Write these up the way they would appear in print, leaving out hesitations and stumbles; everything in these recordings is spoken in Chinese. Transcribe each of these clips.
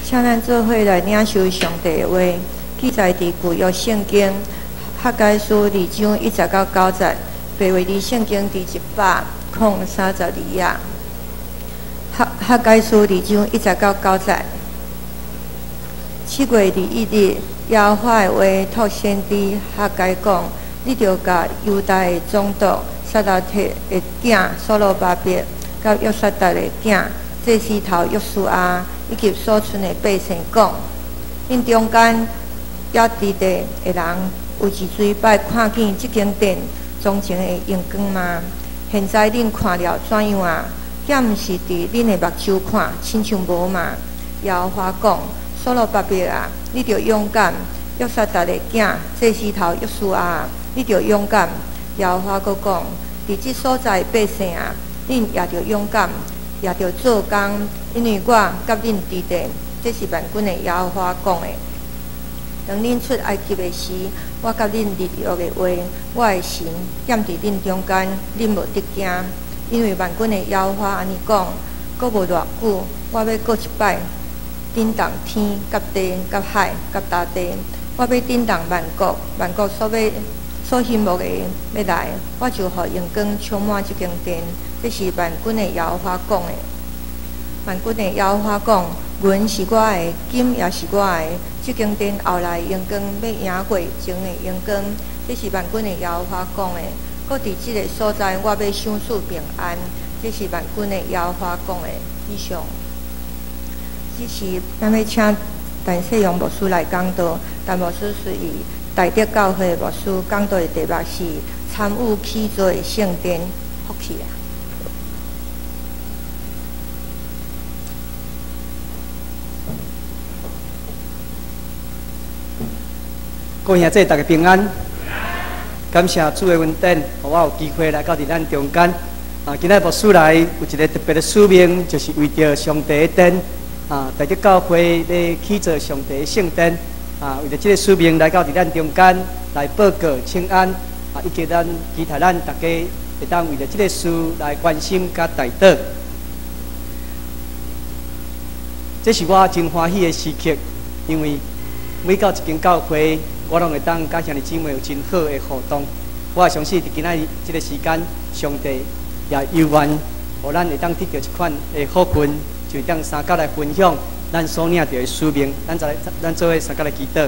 请咱做伙来领受上帝的话，记载伫旧约圣经哈该书2章1节到9节，白话伫圣经第132页。哈该书2章1节到9节。7月21日，耶和华的话托先知哈该讲：你着甲犹大的总督撒拉铁的囝所罗巴伯，甲约沙达的囝祭司头约书亚，以及所剩的百姓讲：因中间也伫地的人有一水摆看见即间殿从前的荣光吗？现在恁看了怎样啊？遐毋是伫恁的目睭看，亲像无嘛？耶和华讲：所罗巴伯啊，你着勇敢；约沙达的囝祭司头约书亚，你着勇敢。耶和华阁讲：伫即所在百姓啊，恁也着勇敢，也着做工，因为我甲恁伫地。这是万军的耶和华讲的。当恁出埃及的时，我甲恁立约的话，我的神踮伫恁中间，恁无得惊。因为万军的耶和华安尼讲，阁无偌久，我要过一摆，震动天、甲地、甲海、甲大地，我要震动万国，万国所羡慕的要来，我就互阳光充满这间殿。这是万军的耶和华讲的。万军的耶和华讲，云是我的，金也是我的。这间殿后来阳光要赢过前的阳光，这是万军的耶和华讲的。搁伫即个所在，我要享受平安。这是万军的耶和华讲的。以上，这是咱要请陈世荣牧师来讲道。陈牧师是以大德教会的牧师，讲道的题目是参与起造的圣殿福气啊。各位兄弟，大家平安。感谢主的恩典，让我有机会来到伫咱中间。今日牧师来有一个特别的使命，就是为着上帝的殿。大家教会要起造上帝的圣殿。为着这个使命来到伫咱中间来报告请安。以及咱期待咱大家会当为着这个事来关心甲带导。这是我真欢喜的时刻，因为每到一间教会，我拢会当甲兄弟姊妹有真好的互动。我也相信伫今仔日这个时间，上帝也有愿，互咱会当得到一款的好运，就当三角来分享咱所领到的使命。咱做伙三角来祈祷。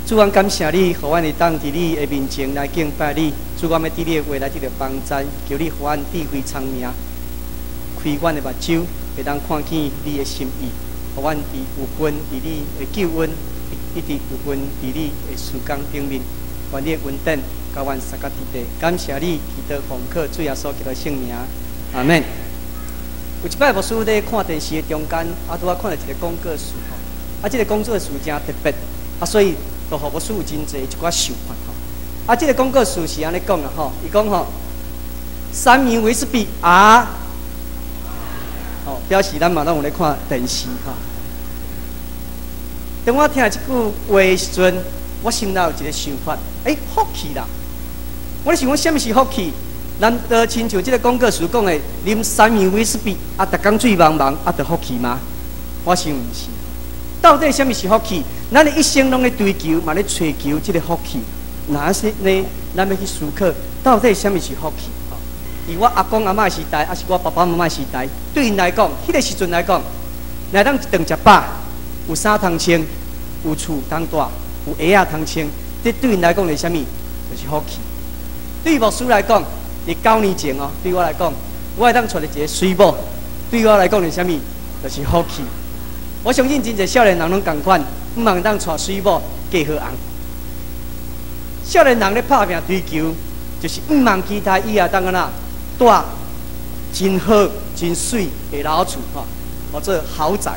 主，我感谢你，互阮会当伫你的面前来敬拜你。主，我要伫你的话来得到帮助，求你互阮智慧聪明，开阮的目睭，会当看见你的心意，互阮有份伫你的救恩。一直有份伫你的时间顶面，愿你的恩典甲阮三角伫地。感谢你，祈祷奉靠主耶稣基督的圣名，阿门。有一摆牧师咧看电视的中间，拄仔看到一个广告词吼，这个广告词真特别，所以就互牧师有真侪一寡想法吼。这个广告词是安尼讲啦吼，伊讲吼，3名威士忌啊，表示咱嘛拢有咧看电视吼。当我听这句话的时阵，我心内有一个想法，福气啦！我咧想讲，什么是福气？难道亲像这个广告词讲的，啉3名威士忌逐工醉茫茫，就福气吗？我想毋是。到底什么是福气？咱的一生拢咧追求，嘛咧找求这个福气。哪些呢？咱要去思考，到底什么是福气？伫我阿公阿嬷时代，还是我爸爸妈妈时代，对因来讲，迄个时阵来讲，来当一顿食饱。有衫通穿，有厝通住，有鞋仔通穿，这对因来讲是啥物？就是福气。对牧师来讲，伫9年前哦，对我来讲，我会当找一个水某，对我来讲是啥物？就是福气。我相信真侪少年人拢共款，毋茫当找水某嫁好翁。少年人咧拍拼追求，就是毋茫期待以后当安那住真好、真水的老厝吼，或者豪宅。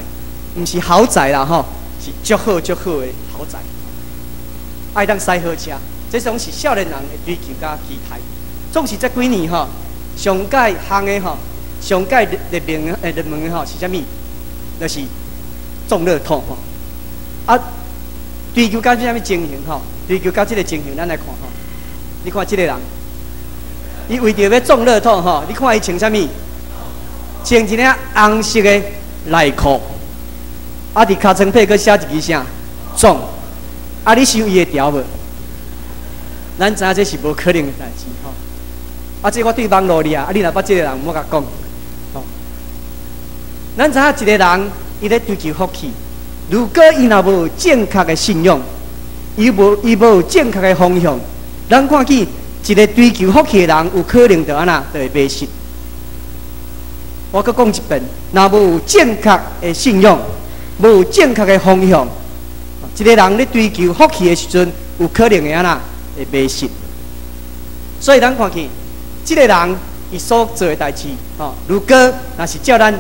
毋是豪宅啦吼，是足好足好的豪宅，爱当驶好车，这种是少年人的追求甲期待。总是这几年吼，上界行的吼，上界热门的吼是啥物？就是中乐透吼。追求到啥物情形吼？追求到这个情形，咱来看吼。你看这个人，伊为着要中乐透吼，你看伊穿啥物？穿一领红色的内裤。啊，伫尻川底佫写一支啥总，啊，你想伊会调无？咱知影这是无可能的代志吼。啊，这我对网络里啊，你若捌这个人，莫甲讲。吼，咱知影一个人伊咧追求福气，如果伊若无正确的信仰，伊无正确的方向，咱看见一个追求福气的人，有可能就安那就会迷失。我搁讲一遍，若无有正确的信仰，无有正确的方向，一个人咧追求福气的时阵，有可能会安那会迷失。所以咱看见，这个人伊所做的代志，吼，如果若是叫咱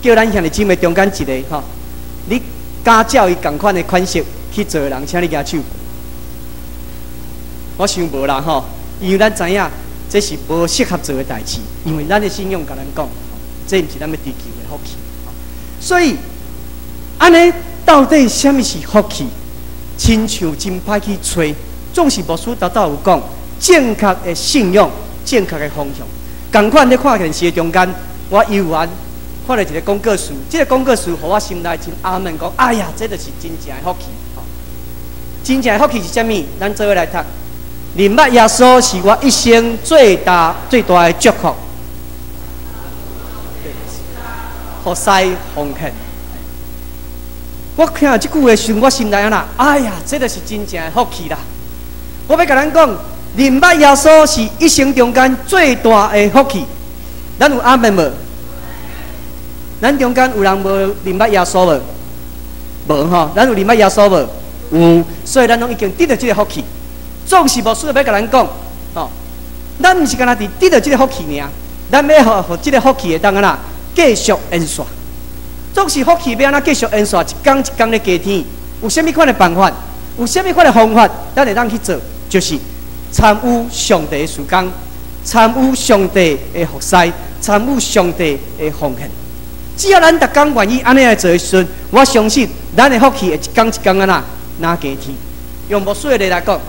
兄弟姊妹中间一个，吼，你敢照伊同款的款式去做的人，请你举手。我想无啦，吼，因为咱知影这是无适合做的代志，因为咱的信仰甲咱讲。这毋是咱要追求的福气，所以安尼到底什么是福气？亲像真歹去找，总是牧师叨叨有讲正确的信仰、正确的方向。同款咧看电视的中间，我游玩看到一个广告词，这个广告词互我心内真阿门讲，哎呀，这就是真正的福气。真正的福气是啥物？咱做伙来读。认捌耶稣是我一生最大的祝福。福西奉献，我听到这句话时，我心内安那，哎呀，这就是真正的福气啦！我要甲咱讲，认捌耶稣是一生中间最大的福气。咱有阿门无？咱中间有人无认捌耶稣无？无吼，咱有认捌耶稣无？有，所以咱拢已经得到这个福气。总是牧师要甲咱讲，哦，咱毋是干那伫得到这个福气尔，咱要互这个福气会当安那。继续延续，总是福气要安怎继续延续？一天一天咧加添，有啥物款的办法？有啥物款的方法？咱会当去做，就是参与上帝的事工，参与上帝的服侍，参与上帝的奉献。只要咱逐天愿意安尼来做的时阵，我相信咱的福气会一天一天安那加添。用牧师的例来讲，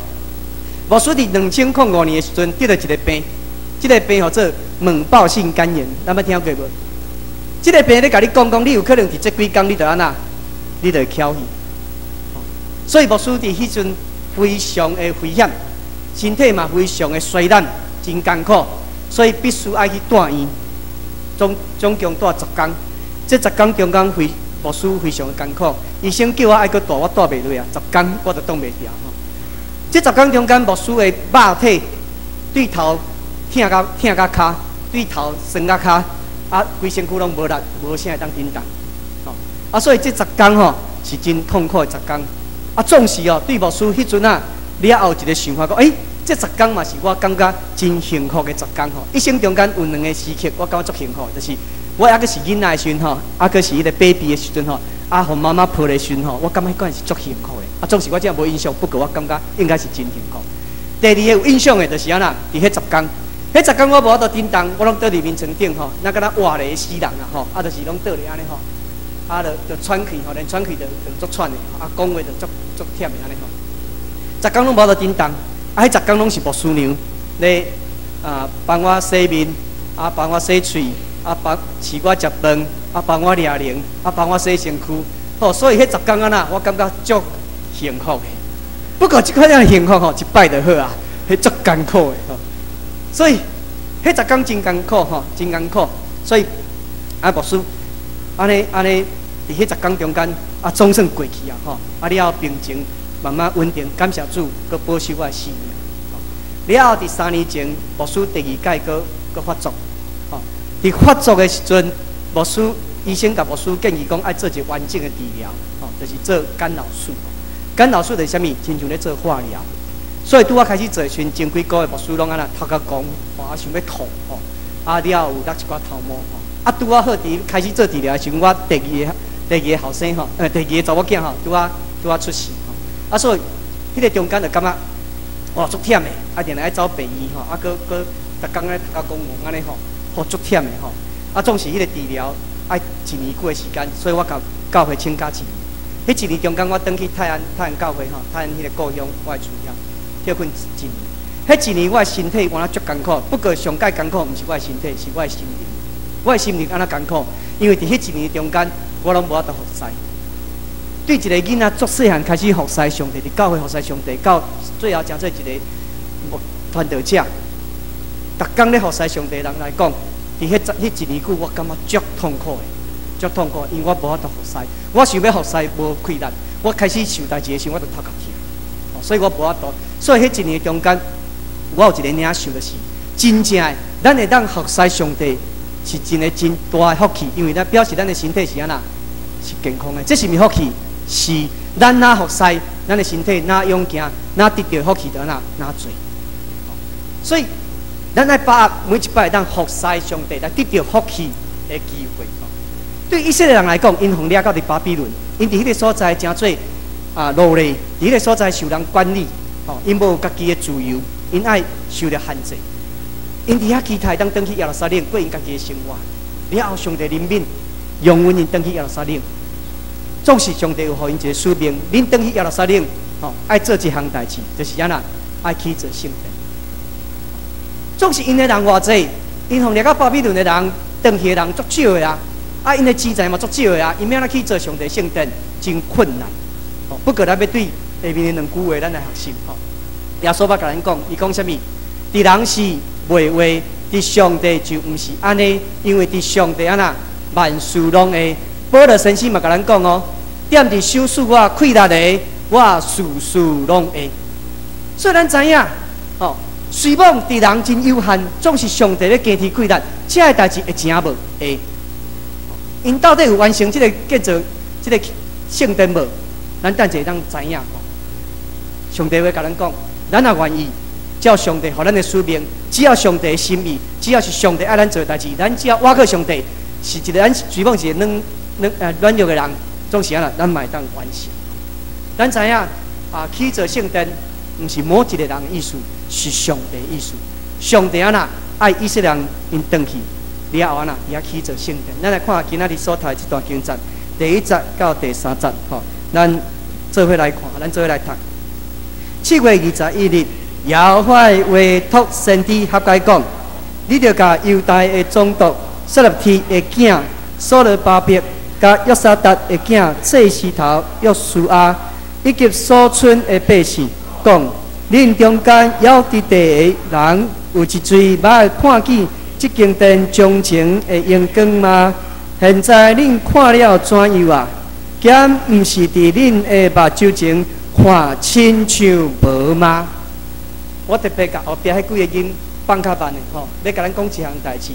牧师伫2005年的时阵得到一个病，这个病叫做猛暴性肝炎，咱捌听过无？这个病咧，甲你讲，你有可能伫这几天，你就安那，你就会翘去。所以牧师伫迄阵非常的危险，身体嘛非常的衰烂，真艰苦，所以必须爱去住院，总共住10天。这10天中间牧师非常的艰苦，医生叫我爱去住，我住袂落啊，10天我就挡袂掉。这10天中间，牧师的肉体对头疼到骹，对头酸到骹。啊，规身躯拢无力，无啥会当叮当，吼！啊，所以这10天吼是真痛苦的10天。啊，总是哦，对牧师迄阵啊，了后一个想法讲，这10天嘛是我感觉真幸福的10天吼。一生中间有2个时刻，我感觉足幸福，就是我还阁是囡仔的时阵吼，还阁是迄个 baby 的时阵吼，啊，互妈妈抱的时阵吼，我感觉迄款是足幸福的。啊，总是我真无印象，不过我感觉应该是真幸福。第二个有印象的，就是安那，伫迄10天。迄10天我无法度叮当，我拢倒伫眠床顶吼，那敢若活咧死人啊吼，啊，就是拢倒咧安尼吼，啊，就喘气吼，连喘气就足喘的，啊，讲话就足忝的安尼吼。10天拢无法度叮当，啊，迄10天拢是牧师娘咧帮我洗面，啊，帮我洗喙，啊，帮饲我食饭，啊，帮我掠铃，啊，帮我洗身躯，吼，所以迄10天安那，我感觉足幸福的。不过即款样幸福吼，一摆就好啊，迄足艰苦的吼。所以，迄10天真艰苦吼，真艰苦。所以，啊，牧师，安尼，伫迄10天中间，啊，总算过去啊吼。啊，了后病情慢慢稳定，感谢主，佮保守我的性命。了后伫3年前，牧师第2届佮发作，吼。伫发作的时阵，牧师医生甲牧师建议讲，爱做一个完整的治疗，吼，就是做干扰术。干扰术就是啥物？亲像咧做化疗。所以拄我开始做时，前几个月牧师拢安那头壳讲，我想要吐吼，啊了后有落一寡头毛吼，啊拄我好伫开始做治疗的时，我第二个后生吼，第2个查某囝吼，拄我出事吼，啊所以迄个中间就感觉哇足忝的，啊定爱走病院吼，啊搁逐工咧头壳讲安尼吼，好足忝的吼，啊总是迄个治疗爱1年几的时间，所以我甲教会请假1年，迄1年中间我转去泰安教会吼，泰安迄个故乡我的厝遐。休困1年，迄1年我的身体原来足艰苦，不过上界艰苦毋是我的身体，是我的心灵。我的心灵安那艰苦，因为伫迄1年中间，我拢无法度服侍。对一个囡仔足细汉开始服侍上帝，伫教会服侍上帝，到最后成做一个传道者。逐工咧服侍上帝人来讲，伫迄一年久，我感觉足痛苦的，足痛苦的，因为我无法度服侍。我想要服侍无气力，我开始受代志的时候，我就头壳痛，所以我无法度。所以迄一年中间，我有一个领受，就是真正的，咱会当服侍上帝，是真的真大的福气，因为咱表示咱的身体是安那是健康的，这是毋是福气？是咱哪服侍，咱的身体哪勇行，哪得到福气就哪做。所以，咱爱把握每一摆当服侍上帝，来得到福气的机会。对以色列人来讲，因互掠到伫巴比伦，因伫迄个所在真做奴隶，伫迄个所在受人管理，因无有家己的自由，因爱受着限制。因伫遐期待当去耶路撒冷过因家己的生活，了后上帝怜悯，容允因登去耶路撒冷。总是上帝有互因一个使命，恁登去耶路撒冷，爱做一项代志，就是安那爱去做圣殿。总是因的人偌济，因互掠到巴比伦的人，登去的人足少的啊，因的资财嘛足少的啊，因要哪去做上帝圣殿，真困难。不过咱要对下面的2句话，咱来学习。耶稣捌甲咱讲，伊讲啥物？伫人是袂话，伫上帝就毋是安尼，因为伫上帝安那万事拢会。保罗先生嘛甲咱讲哦，踮伫手使我气力的，我事事拢会。所以咱知影，虽望伫人真有限，总是上帝咧加添气力，这个代志会成无会。因到底有完成这个建造这个圣殿无？咱等者当知影。上帝会甲咱讲，咱也愿意。照上帝予咱的使命，只要上帝的心意，只要是上帝爱咱做的代志，咱只要倚靠上帝，是一个咱随望一个软弱的人，总是安那，咱嘛会当完成。咱知影去做圣殿，毋是某一个人的意思，是上帝的意思。上帝安那爱以色列人因登去，了后安那伊去做圣殿。咱来看今仔日所读这段经节，第1节到第3节，咱做伙来看，咱做伙来读。7月21日。耶和华委托先知哈该讲：你着甲犹大的总督撒勒提的囝所罗巴伯，甲约沙达的囝祭司头约书亚，以及所剩的百姓讲：恁中间有伫地的人有一嘴捌看见这间殿将前的阳光吗？现在恁看了怎样啊？敢毋是伫恁的目睭前看亲像无吗？我特别甲后壁迄几个人放较慢的要甲咱讲一项代志。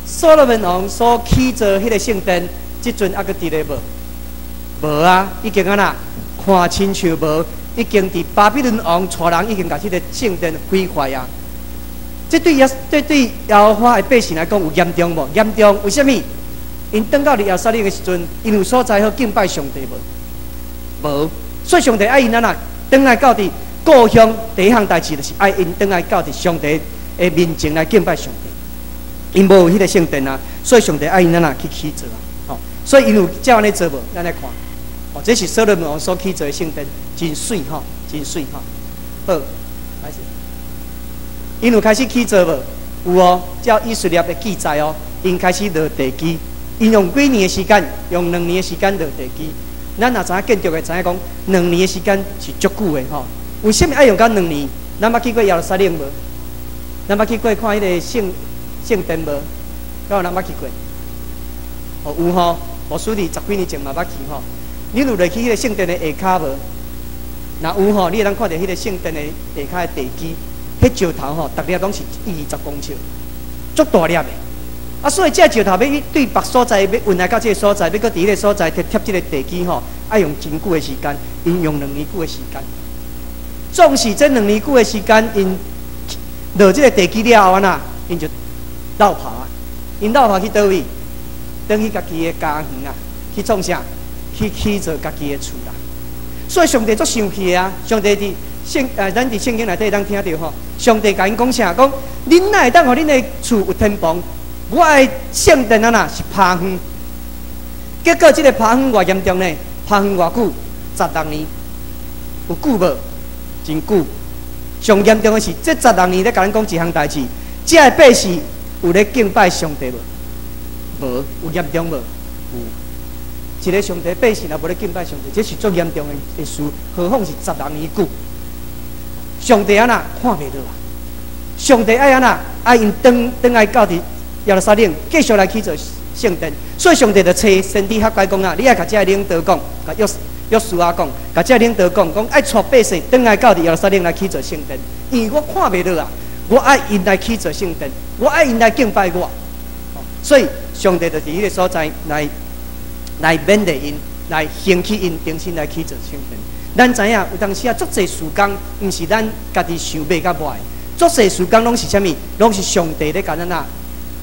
所罗门王所起造迄个圣殿，即阵还阁伫咧无？无啊，已经安那看亲像无，已经伫巴比伦王带人已经甲迄个圣殿毁坏啊！这对耶和华的百姓来讲有严重无？严重，为什么？因登到耶路撒冷的时阵，因有所在好敬拜上帝无？无，所以上帝爱因安那登来到伫。故乡第一项代志就是爱因倒来到伫上帝的面前来敬拜上帝。因无有迄个圣殿啊，所以上帝爱因安那去起造啊。所以因有照安尼做无？咱来看。这是所罗门王所起造的圣殿，真水真水好，开始。因有开始起造无？有哦，照以色列的记载哦，因开始落地基，因用几年的时间，用2年的时间落地基。咱也知影建筑的，知影讲2年的时间是足久的为什么爱用到2年？咱捌去过耶路撒冷无？咱捌去过看迄个圣殿无？敢有人捌去过？有吼，无输你10几年前嘛捌去吼。你有落去迄个圣殿的下骹无？若有吼，你会当看到迄个圣殿的下骹的地基，迄石头吼，逐粒拢是20公尺，足大粒的。所以这石头要对别所在要运来到这个所在，要搁伫迄个所在贴这个地基吼，爱用真久的时间，因用2年久的时间。总是这2年久的时间，因落这个地基了后呐，因就绕跑啊。因绕跑去倒位？等去家己的家园啊，去创啥？去起造家己的厝啦。所以上帝足生气啊！上帝咱伫圣经内底当听到吼，上帝甲因讲啥？讲恁哪会当互恁的厝有天棚？我的圣殿啊呐是趴远，结果这个趴远偌严重呢？趴远偌久？16年，有久无？真久，上严重的是，这16年咧，甲咱讲一项代志，这个百姓有咧敬拜上帝无？无，有严重无？有。一个上帝百姓也无咧敬拜上帝，这是足严重的事，何况是10人年久。上帝安那看袂落啊！上帝爱安那爱因登来到伫耶路撒冷，继续来去做圣殿。所以上帝就找先知哈该讲啊，你爱甲这领导讲，甲约书亚讲，甲这领导讲，爱带百姓登来到伫耶路撒冷来去做圣殿。因为我看袂落啊，我爱因来去做圣殿，我爱因来敬拜我。所以上帝就伫迄个所在来勉励因，来兴起因重新来去做圣殿。咱知影有当时啊，足侪事工，毋是咱家己想买甲买，足侪事工拢是啥物？拢是上帝咧甲咱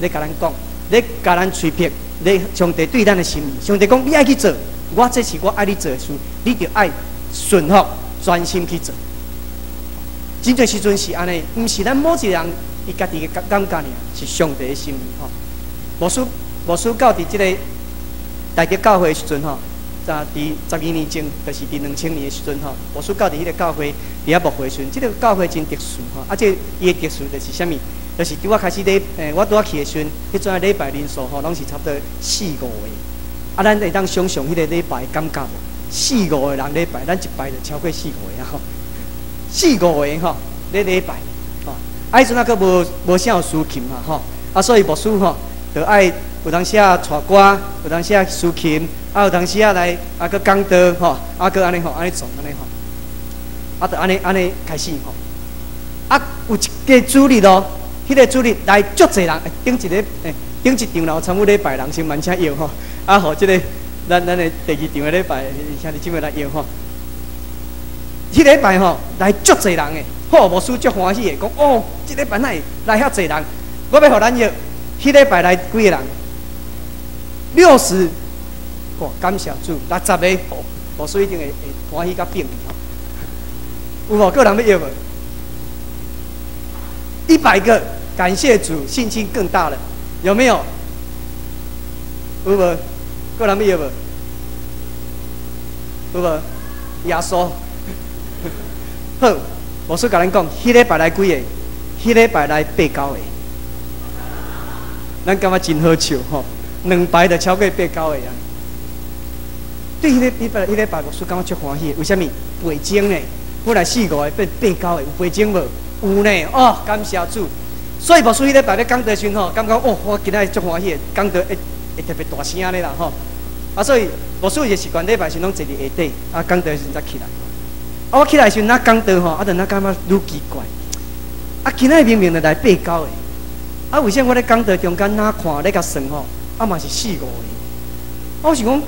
咧甲咱讲，咧甲咱催迫，咧上帝对咱的心意。上帝讲你爱去做，我这是我爱你做的事，你就爱顺服、专心去做。真侪时阵是安尼，毋是咱某一个人伊家己的感觉尔，是上帝的心意吼。无输到伫即个大吉教会的时阵吼。在伫12年前，就是伫2000年的时阵吼，我所教伫迄个教会，伫遐牧会时阵，即个教会真特殊吼。啊，这伊的特殊就是啥物？就是伫我开始我拄去的时阵，迄阵礼拜人数吼，拢是差不多4-5个。啊，咱会当想象迄个礼拜感觉无？4-5个人礼拜，咱一拜就超过4-5个啊吼，4-5个吼，礼拜吼。啊，迄阵啊，佫无啥有司琴嘛吼，啊，所以牧师吼，就爱有当时啊带歌，有当时啊司琴。啊，有当时啊来啊，佮讲道吼，啊，佮安尼吼，安尼做安尼吼，啊，就安尼开始吼。啊，有一个主日咯，迄个主日来足侪人，顶一场啦，有参与礼拜人先慢请摇吼，啊，互即个咱的第2场的礼拜，兄弟姊妹来摇吼。迄礼拜吼来足侪人诶，好，牧师足欢喜诶，讲哦，即礼拜来遐侪人，我要互咱摇，迄礼拜来几个人？60。感谢主，60个，牧师一定会欢喜甲变吼。有无个人要摇无？100个，感谢主，信心更大了，有没有？有无？个人要摇无？有无？耶稣，好，牧师甲咱讲，迄礼拜来几个？迄礼拜来8-9个，咱感觉真好笑吼，2排就超过8-9个啊。对迄个拜牧师感觉足欢喜，为什么？倍增呢？本来4-5个变8-9个，有倍增无？有呢，哦，感谢主。所以牧师迄个拜咧讲道时吼，感觉哦，我今仔足欢喜，讲道会特别大声咧啦吼。啊，所以牧师也习惯礼拜时拢坐伫下底，啊，讲道时才起来。啊，我起来时哪讲道吼，啊，就哪感觉愈奇怪。啊，今仔明明就来8-9个，啊，为什么我咧讲道中间哪看咧甲算吼，啊嘛是4-5个？我是讲。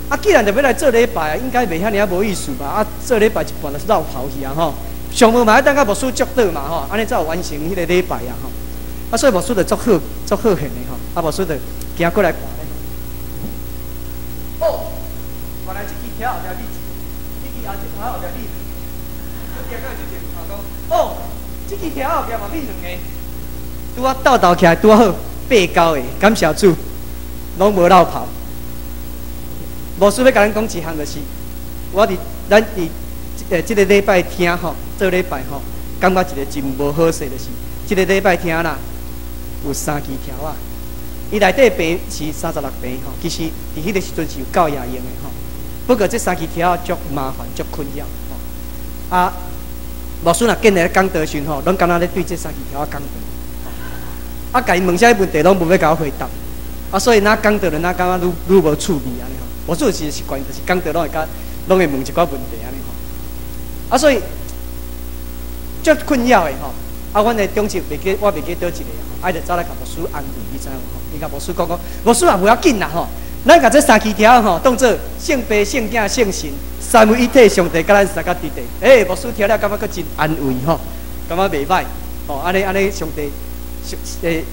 啊，既然就要来做礼拜啊，应该袂遐尔无意思吧？啊，做礼拜一半就是绕跑去啊吼，上无嘛要等甲牧师祝祷嘛吼，安尼才有完成迄个礼拜啊吼。啊，所以牧师就足好现的吼，啊，牧师就行过来看咧。哦，原来这支条后壁这支后壁你，我行到一点讲，哦，这支条后壁嘛你2个，拄啊斗起来拄好8-9个，感谢主，拢无绕跑。牧师要甲咱讲一项，就是咱伫即个礼拜听吼，做礼拜吼，感觉一个真无好势，就是即个礼拜听啦，有3支条啊。伊内底平是36平吼，其实伫迄个时阵是有9也用的吼。不过这3支条足麻烦，足困扰吼。啊，牧师若建立讲道时吼，拢敢若咧对这3支条讲道。啊，甲伊问啥问题，拢无要甲我回答。啊，所以哪讲道，哪感觉愈无趣味安尼吼。我做是习惯，就是讲到拢会问一寡问题安尼吼。啊，所以足困扰的吼。啊，阮的中职我袂记倒一个吼，就走来甲牧师安慰，你知影无吼？伊甲牧师讲，牧师啊，不要紧啦吼，咱甲这3支条吼，当做圣父、圣子、圣神3位一体上帝甲咱三角伫地。牧师听了感觉佫真安慰吼，感觉袂歹吼。安尼上帝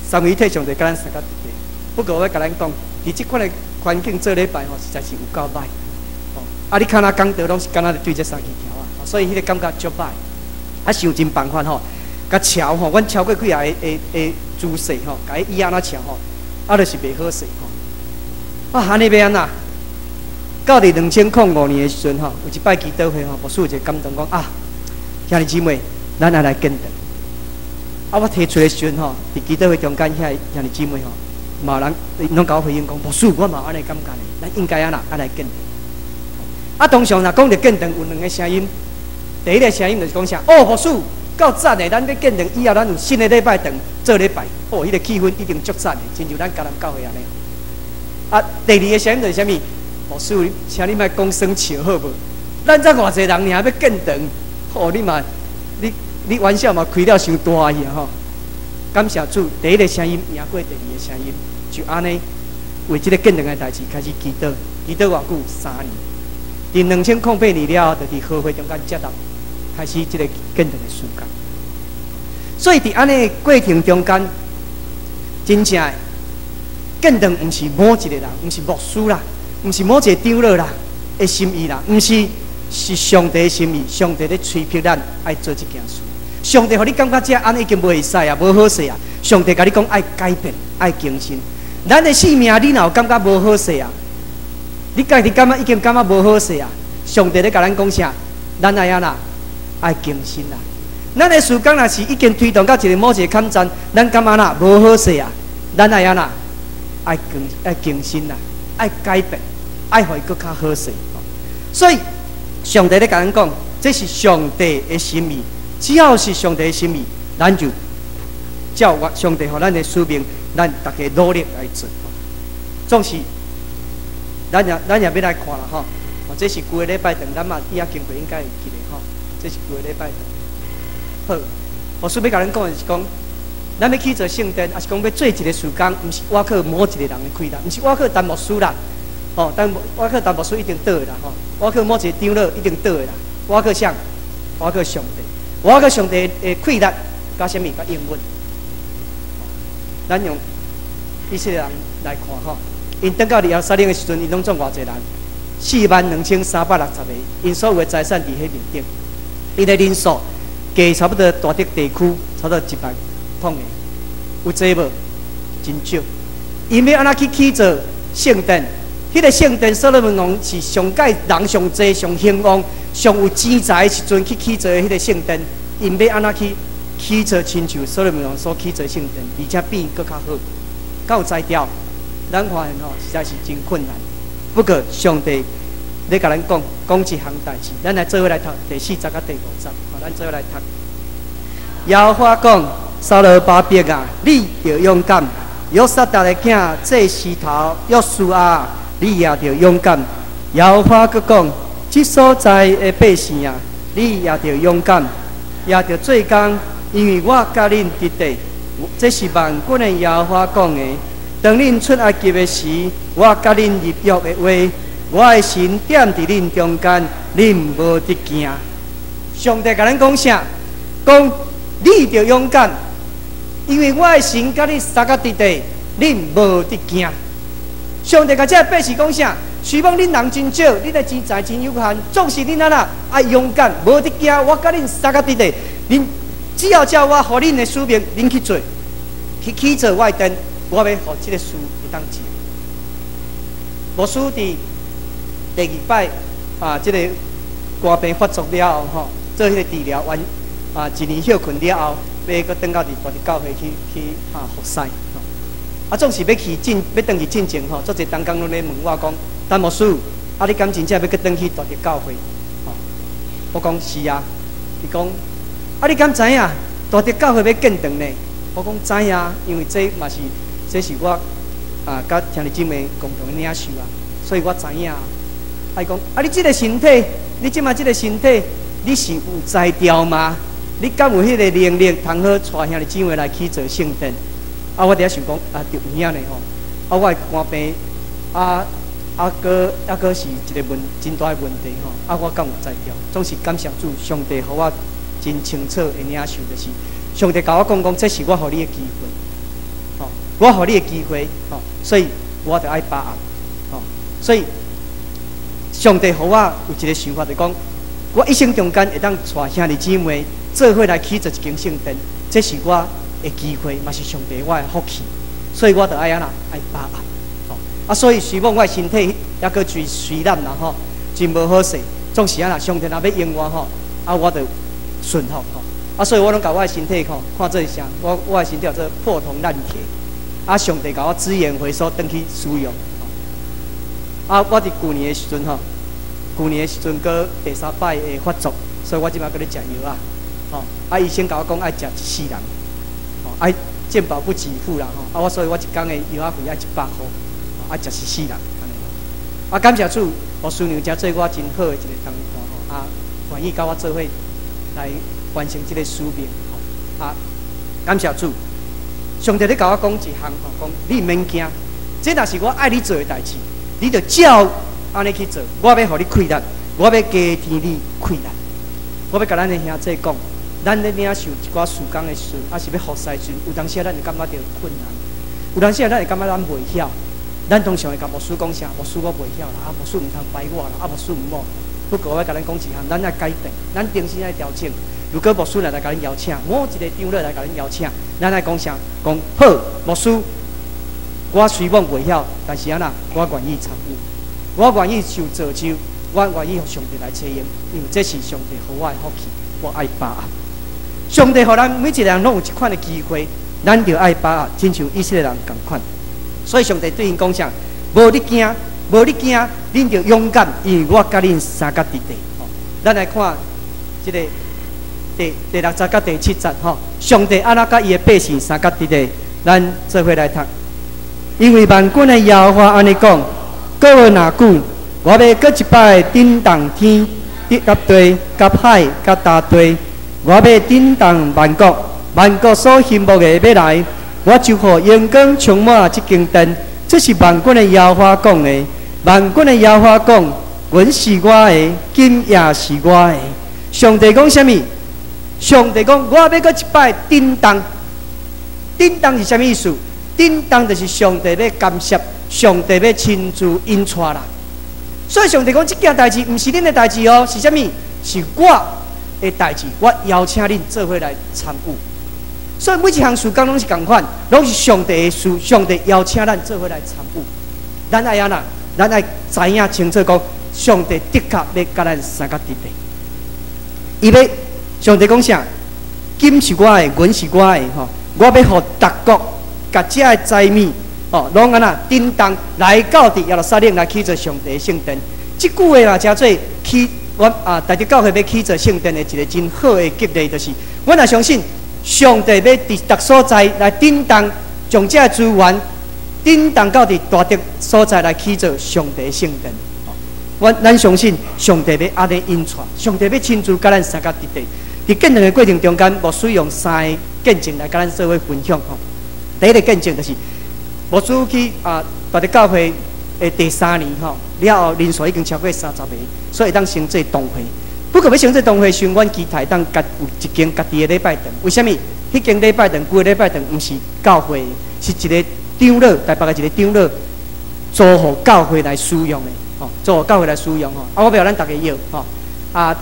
3位一体上帝甲咱三角伫地。不过我要甲咱讲，伫即款的环境做礼拜吼，实在是有够歹。哦，啊，你看那讲道拢是敢若对这3支条啊，所以迄个感觉足歹。啊，想尽办法吼，甲桥吼，阮超过几下的姿势吼，甲伊安那桥吼，啊，就是袂好势吼。啊，安尼要安那？到伫2005年的时阵吼，有一摆祈祷会吼，牧师有一个感动讲啊，兄弟姊妹，咱来建堂。啊，我提出的时阵吼，伫祈祷会中间遐兄弟姊妹吼。嘛人拢甲我回应讲，牧师，我嘛安尼感觉呢，咱应该安来建堂。啊，通常若讲着建堂，有两个声音。第一个声音就是讲啥？哦，牧师，够赞的！咱要建堂以后，咱有新的礼拜堂做礼拜，哦，迄个气氛一定足赞的，亲像咱家人教会安尼。啊，第二个声音就是啥物？牧师，请你莫讲生笑好无？咱才偌济人尔要建堂，哦，你玩笑嘛开了伤大去啊吼！感谢主，第一个声音赢过第二个声音，就安尼为这个建堂的代志开始祈祷，祈祷偌久3年。伫2008年了后，就伫和会中间接到开始这个建堂的事工。所以伫安尼过程中间，真正的建堂毋是某一个人，毋是牧师啦，毋是某一个长老啦的心意啦，毋是上帝的心意，上帝咧催迫咱爱做这件事。上帝，互你感觉这安尼已经袂使啊，无好势啊。上帝甲你讲爱改变，爱更新。咱的性命，你若有感觉无好势啊？你家己感觉已经感觉无好势啊？上帝咧甲咱讲啥？咱爱安啦？爱更新啦。咱的事工若是已经推动到某一个坎站，咱感觉啦无好势啊？咱爱安啦？爱更新啦，爱改变，爱互伊搁较好势。所以上帝咧甲咱讲，这是上帝的心意。只要是上帝的心意，咱就照上帝互咱的使命，咱大家努力来做。总是，咱也要来看啦吼。哦，这是几个礼拜堂，咱嘛以后经过应该会记得吼。这是几个礼拜堂。好，我顺便甲咱讲的是讲，咱要去做圣殿，还是讲要做一个事工，毋是我靠某一个人的开啦，毋是我靠陈牧师啦。哦，我靠陈牧师一定倒的啦吼，我靠某一个长老一定倒的啦，我靠啥？我靠上帝。我甲上帝的气力，甲什么？甲应允。咱用以色列人来看吼，因等到耶路撒冷的时阵，因拢总偌济人，42360个，因所有的财产伫迄面顶，因的人数加差不多大德地区差不多100统的，有济无？真少。因要安怎去起造圣殿？迄个圣殿，所罗门王是上届人上济、上兴旺、上有钱财的时阵去起造的迄个圣殿，因要安怎去起造亲像所罗门王所起造圣殿，而且比佫较好，敢有才调？咱发现吼，实在是真困难。不过上帝咧甲咱讲一项代志，咱来做伙来读第4章甲第5章，咱做伙来读。耶和华讲：撒罗巴伯啊，你要勇敢；约撒达的囝这石头约书亚，你也要勇敢。耶和华佫讲：这所在的百姓啊，你也要勇敢，也要做工，因为我甲恁伫地。这是万军的耶和华讲的。当恁出埃及的时，我甲恁立约的话，我的神点伫恁中间，恁无得惊。上帝甲咱讲啥？讲你着勇敢，因为我的神甲你三甲伫地，恁无得惊。上帝甲这百姓讲啥？希望恁人真少，恁的钱财真有限，总是恁爱勇敢，无得惊。我甲恁三甲伫地，恁只要照我互恁的使命，恁去做，去起造我的殿。我要互这个事会当接。牧师伫第2摆这个肝病发作了后吼，做迄个治疗完1年休困了后，要搁转到伫大直教会去服侍。总是要去要转去进前吼，做者当工拢咧问我讲，陈牧师，你敢真正要搁转去大直教会？我讲是啊。伊讲你敢知影大直教会要建堂呢？我讲知影，因为这嘛是。这是我甲兄弟姊妹共同的领受啊，所以我知影。伊讲你这个身体，你即马这个身体，你是有才调吗？你敢有迄个能力，通好带兄弟姊妹来去做圣殿？我伫遐想讲就有影咧吼。我的肝病搁是一个真大的问题吼。我敢有才调？总是感谢主，上帝互我真清楚的领受，就是上帝甲我讲，这是我互你的机会。我互你的机会，所以我就爱把握，所以上帝互我有一个想法，就讲我一生中间会当带兄弟姊妹做伙来起造一间圣殿，这是我的机会，嘛是上帝我的福气，所以我就爱安爱把握，所以希望我的身体也搁最虽然啦吼，真无好势，总是上帝若要用我吼，我就顺服所以我拢甲我的身体看做啥，我的身体叫做破铜烂铁。啊，上帝甲我资源回收，转去使用。啊，我伫旧年的时阵吼，旧年的时阵搁第3摆的发作，所以我即摆搁咧食药啊。吼，啊，医生甲我讲爱食1世人，吼，爱健保不给付啦吼。啊，所以我一工的药仔费爱100块，爱食1世人。啊，感谢主，我师娘才做我真好的一个同伴吼，啊，愿意甲我做伙来完成这个使命吼。啊，感谢主，上帝咧甲我讲一项吼，讲你毋免惊，这若是我爱你做的代志，你着照安尼去做。我要互你快乐，我要加添你快乐。我要甲咱的兄弟讲，咱咧领受一寡事工的事，啊是要服侍时，有当时咱会感觉到困难，有当时咱会感觉咱袂晓。咱通常会甲牧师讲啥？牧师我袂晓啦，啊牧师毋通摆我啦，啊牧师毋好。不过我甲咱讲一项，咱爱改变，咱平时爱调整。如果牧师来甲咱邀请，某一个长老来甲咱邀请，咱爱讲啥？讲好，牧师，我虽然袂晓，但是安那我愿意参与，我愿意受造就，我愿意互上帝来采用，因为这是上帝予我的福气，我爱把握。上帝予咱每一个人拢有一款的机会，咱就爱把握，亲像以色列人同款。所以上帝对因讲啥？无你惊，无你惊，恁就勇敢，因为我甲恁三角伫地。吼，咱来看这个第6节甲第7节吼，上帝安怎甲伊的百姓三角伫地？咱做伙来读。因为万军的耶和华安尼讲：过了偌久，我要搁一摆震动天、甲地、甲海、甲大地，我要震动万国，万国所羡慕的要来。我就互阳光充满这间殿，这是万军的耶和华讲的。万军的耶和华讲，阮是我的，今也是我的。上帝讲什么？上帝讲，我要搁一摆震动。震动是什么意思？震动就是上帝要干涉，上帝要亲自引出啦。所以上帝讲，这件代志不是恁的代志哦，是什么？是我的代志。我邀请恁做伙来参与。所以每一项事工拢是同款，拢是上帝的事，上帝邀请咱做伙来参与。咱爱安那？咱爱知影清楚讲，上帝的确要甲咱三角伫地。伊要上帝讲啥？今是我的，阮是我的吼。我要互逐国甲这的财物哦，拢安那叮当来到伫耶路撒冷来起做上帝的圣殿。即句话啦，诚做起我大家教会要起做圣殿的一个真好的激励，就是我若相信。上帝要伫逐所在来叮当，将这资源叮当到伫大德所在来起做上帝的圣殿。咱相信上帝要安尼引出，上帝要亲自甲咱三角伫地。伫见证的过程中间，牧师用3个见证来甲咱做伙分享吼。第一个见证就是，牧师去大德教会的第3年吼，了后人数已经超过30个，所以当成做同会。不过要成这同会时，阮期待当有一间家己的礼拜堂。为什么？迄间礼拜堂，规个礼拜堂，毋是教会，是一个长老，台北的一个长老，租予教会来使用的，吼，租予教会来使用吼。我不要咱大家要，吼。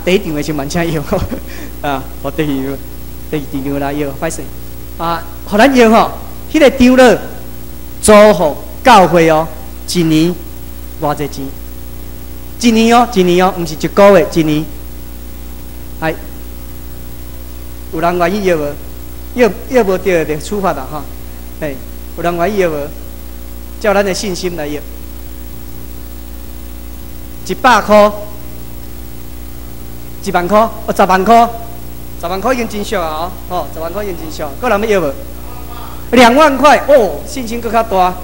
第一场的时蛮请要，互第二场来要，歹势。互咱要吼，迄个长老租予教会哦，一年偌济钱？一年哦，毋是一个月，一年。哎，有人愿意要无？要无对就处罚啦哈。哎，有人愿意要无？照咱的信心来要，100块，1万块，10万块，10万块已经真俗啊！哦，10万块已经真俗。个人要无？2万块哦，信心更较大。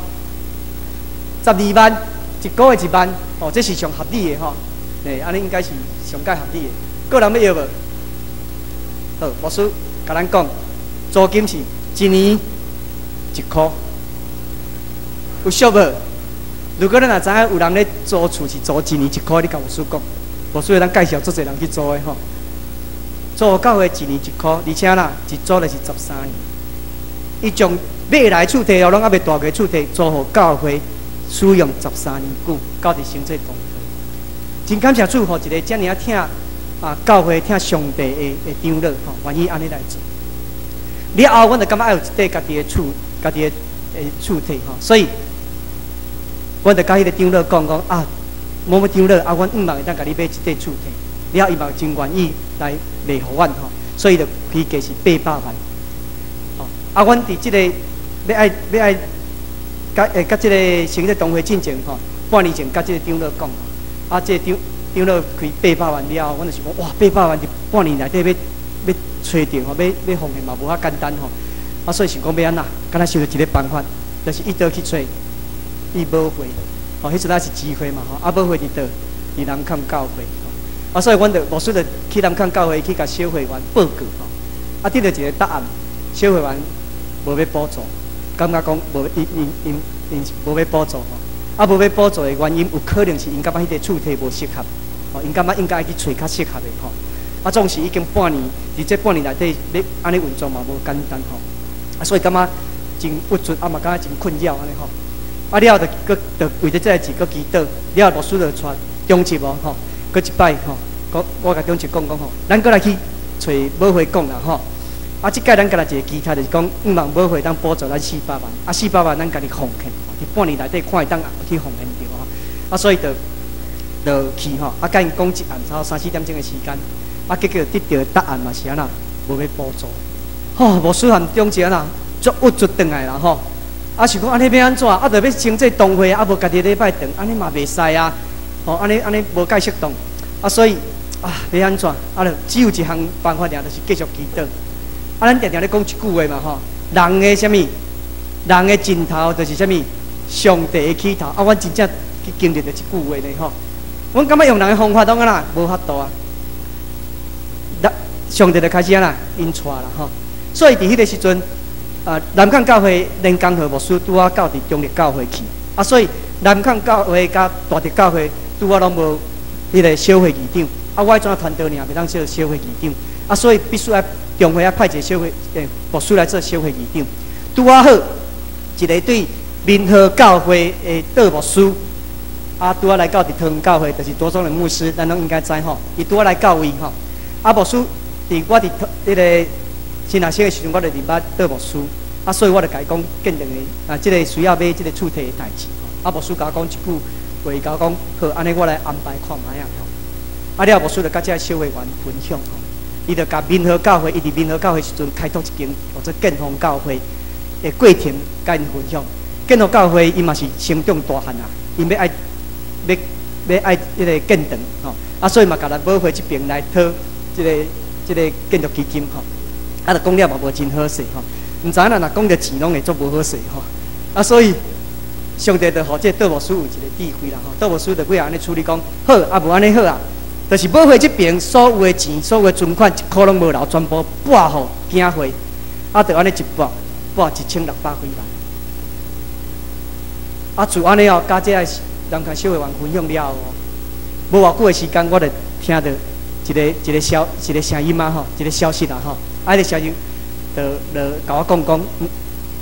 12万，一个月1万，哦，这是上合理的吼。哎，安尼应该是上介合理的。个人要要无？好，牧师甲咱讲，租金是一年1块，有俗无？如果咱若知影有人咧租厝是租一年1块，你甲牧师讲，牧师会当介绍足侪人去租的吼。租教会一年1块，而且啦，一租就是13年。伊将买来厝地哦，拢还袂大个厝地，租互教会使用13年久，到伫成做同会。真感谢主，互一个遮尔啊听。教会听上帝的长老吼，愿意安尼来做。了后，阮就感觉爱有一块家己的厝，家己的厝体吼，所以，阮就甲迄个长老讲某某长老阮毋嘛会当甲你买一块厝体，了伊嘛真愿意来卖互阮吼，所以就批价是800万。吼，阮伫即个要爱甲即个成个同会进前吼，半年前甲即个长老讲，啊，即个长老开800万了，阮就想讲，哇，800万伫半年内底要找着吼，要奉献嘛无遐简单吼，啊，所以想讲要安怎，敢若想到一个办法，就是伊倒去找，伊无会，吼，迄阵仔是机会嘛吼，啊，无会伫倒，伫南崁教会，啊，所以阮就无须着去南崁教会去甲小会员报告吼，啊，得到一个答案，小会员无要补助。感觉讲无因无要补助吼，啊无要补助的原因有可能是因感觉迄个厝体无适合，吼因感觉应该去找较适合的吼，啊总是已经半年，伫这半年内底要安尼运作嘛无简单吼，啊所以感觉真郁卒，啊嘛感觉真困扰安尼吼，啊了就为着这代志搁祈祷，了牧师就带中集无吼，搁一摆吼，我甲中集讲吼，咱搁来去找母会讲啦吼。啊，即届咱家来一个期待，就是讲5万母会当补助咱400万，啊400万咱家己奉献，伫半年内底看会当去奉献着吼，啊所以就去吼，啊甲因讲一案，差不多3、4点钟的时间，啊结果得到的答案嘛是安那，无要补助，吼无使含中间啦，足郁卒转来啦吼，啊想讲安尼要安怎，啊着要请这同会，啊无家己礼拜长，安尼嘛袂使啊，吼安尼无解释动，啊所以啊要安怎，啊着只有一项办法尔，就是继续祈祷。啊，咱常常咧讲一句话嘛吼，人的什么？人的尽头就是什么？上帝的起头。啊，阮真正去经历着一句话呢吼。阮感觉用人的方法当然啦，无法度啊。上帝就开始啊啦，因带啦吼。所以伫迄个时阵，南崁教会连江和牧师拄啊到伫中立教会去，啊，所以南崁教会甲大直教会拄啊拢无迄个小会议长，啊，我怎团队尔袂当做小会议长，啊，所以必须要。中会派一个小会牧师来做小会议长，拄啊好一个对民和教会的道牧师，啊拄啊来到伫桃园教会，就是多宗人牧师，咱拢应该知吼。伊拄啊来教位吼，啊牧师我伫迄个新学生的时阵，我就认捌道牧师，啊所以我就甲伊讲见证的啊，即个需要买即个厝体的代志。啊牧师甲我讲一句话，伊甲我讲好，安尼我来安排看卖啊吼。啊了牧师就甲即个小会员分享吼。伊就甲民和教会，伊伫民和教会时阵开拓一间或者建宏教会的过程，甲因分享。建宏教会伊嘛是成长大汉啊，因要爱迄个建堂吼，啊所以嘛甲咱母会这边来讨即个建筑基金吼，啊，就讲了嘛无真好势吼，毋知影若讲着钱拢会做无好势吼，啊所以上帝就互这道牧师有一个智慧啦吼，道牧师就几安尼处理讲好，啊无安尼好啊。就是母会这边所有的钱、所有的存款，一块拢无留，全部拨互囝会，啊，就安尼一拨1600几万。啊，自安尼哦，加这个南崁小会员分享了哦，无偌久的时间，我就听到一个声音嘛吼，一个消息啦吼，啊，迄个消息就甲我讲，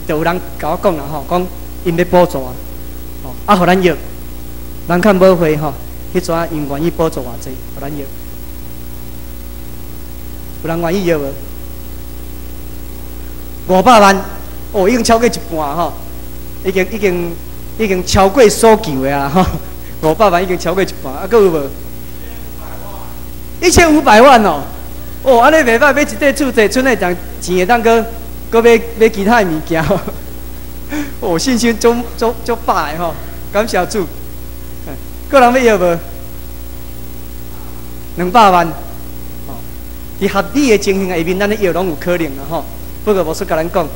就有人甲我讲啦吼，讲因要补助啊，吼，啊，互咱约南崁母会吼。迄阵因愿意补助偌济，互咱约，有人愿意约无？500万，哦，已经超过一半吼，已经超过所求的啊吼，500万已经超过一半，啊，佫有无？1500万哦，哦，安尼袂歹，买一块厝地，剩的当钱会当佫买其他的物件吼，哦，信心足大的吼，感谢主。个人要约无？200万，哦，伫合理的情形下面，咱咧约拢有可能啦吼。不过牧师甲咱讲，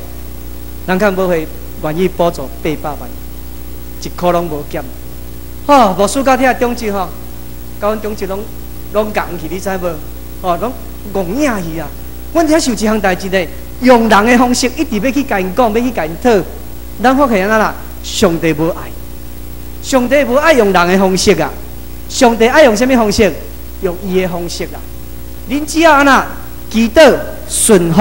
南崁母会愿意补助800万，一块拢无减。吼，牧师甲遐中职吼，甲阮中职拢戆去，你知无？哦，拢戆影去啊！阮遐想一项代志咧，用人的方式一直要去甲因讲，要去甲因讨，咱发现安啦，上帝无爱。上帝无爱用人的方式啊，上帝爱用什么方式？用伊的方式啦。恁只要安那祈祷顺服，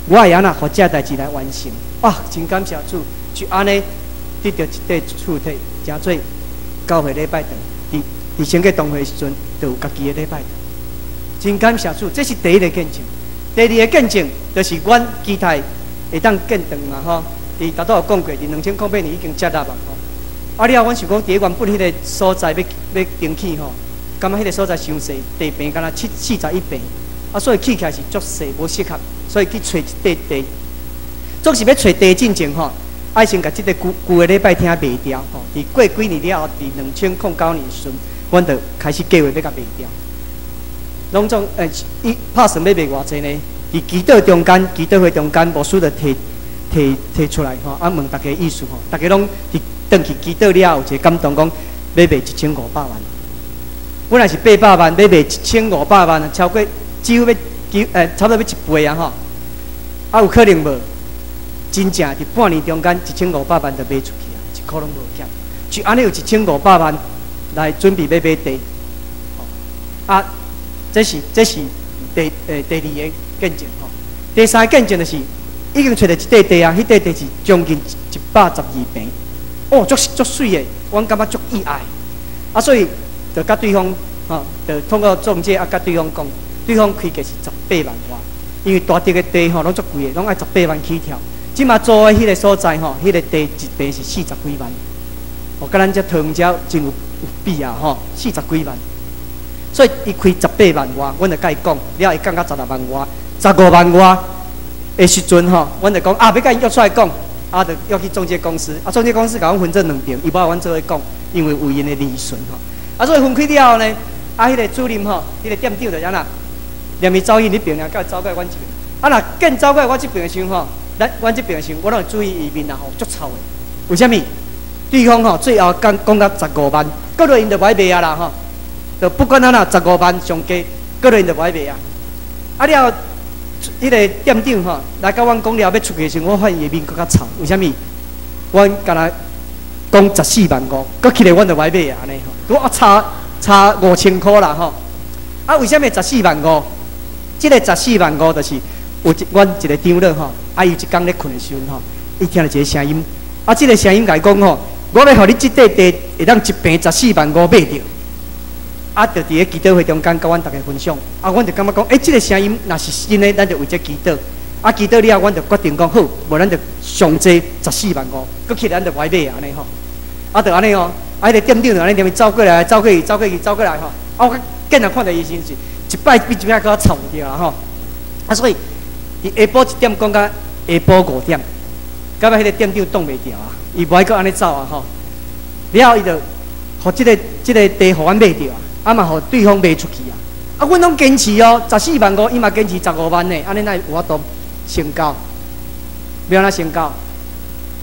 我会安那互这代志来完成。啊，真感谢主，就安尼得到一块厝体，真做教会礼拜堂，伫升个同会时阵，就有家己的礼拜堂。真感谢主，这是第一个见证。第二个见证，就是阮期待会当建堂嘛吼。伫大都有讲过，伫2008年已经接纳嘛吼。啊了，阮想讲，伫原本迄个所在要登记吼，感觉迄个所在伤细，地坪敢若41坪，啊，所以起起来是足细，无适合，所以去找一块地。总是要找地进前吼，爱先甲即个旧个礼拜听卖掉吼。伫过几年了后，伫2009年时，阮就开始计划要甲卖掉。拢总伊拍算要卖偌济呢？伫祈祷中间，祈祷会中间，牧师就提出来吼，问大家意思吼，大家拢伫转去祈祷了后，有一个感动讲要卖1500万。本来是800万，要卖1500万，超过几乎差不多要1倍啊吼。啊，有可能无？真正伫半年中间，1500万就卖出去啊，一块拢无减。就安尼有1500万来准备要买地。啊，这是第二个见证吼。第三个见证就是已经找到一块地啊，迄块地是将近112平，哦，足水的，阮感觉足意外。啊，所以就甲对方就通过中介啊，甲对方讲，对方开价是18万外，因为大地的地拢足贵的，拢爱18万起跳。即马租的迄个所在迄个地一平是40几万，甲咱这桃园真有比啊40几万。所以伊开18万外，阮就甲伊讲，了伊降到16万外，15万外的时阵阮就讲要甲伊约出来讲，就约去中介公司，中介公司甲阮分做2边，伊无阮做伙讲，因为有因的利润所以分开了后呢，迄个主任迄个店长就安那，连伊走去迄边啊，甲伊走过来阮这边，若见走过来我这边的时候阮这边的时候，我拢会注意伊面足臭的。为虾米？对方最后讲到15万，搁落因就歹卖啊啦就不管哪15万上加，搁落因就歹卖啊。了，迄个店长来甲阮讲了要出去的时候，我发现伊面搁较臭。为虾米？阮敢若讲14万5，搁起来阮就歹卖啊安尼我差5000块啦为虾米14万5？这个14万5就是有阮一个长老伊一天咧困的时候伊听到一个声音，这个声音甲伊讲我要互你这块地会当一平14万5买着。就伫个祈祷会中间，甲阮大家分享。阮就感觉讲，这个声音若是真的，咱就为这祈祷。祈祷了后，阮就决定讲好，无咱就上济14万5，搁起来咱就歹买安尼就安尼迄个店长就安尼连走过来我见人看到伊先是一摆比一摆搁臭掉所以伊下晡1点讲到下晡5点，到尾迄个店长挡袂掉伊无爱搁安尼走了后伊就互这个地互阮买着嘛互对方卖出去阮拢坚持14万5，伊嘛坚持15万呢，安尼哪有法度成交？要安怎成交？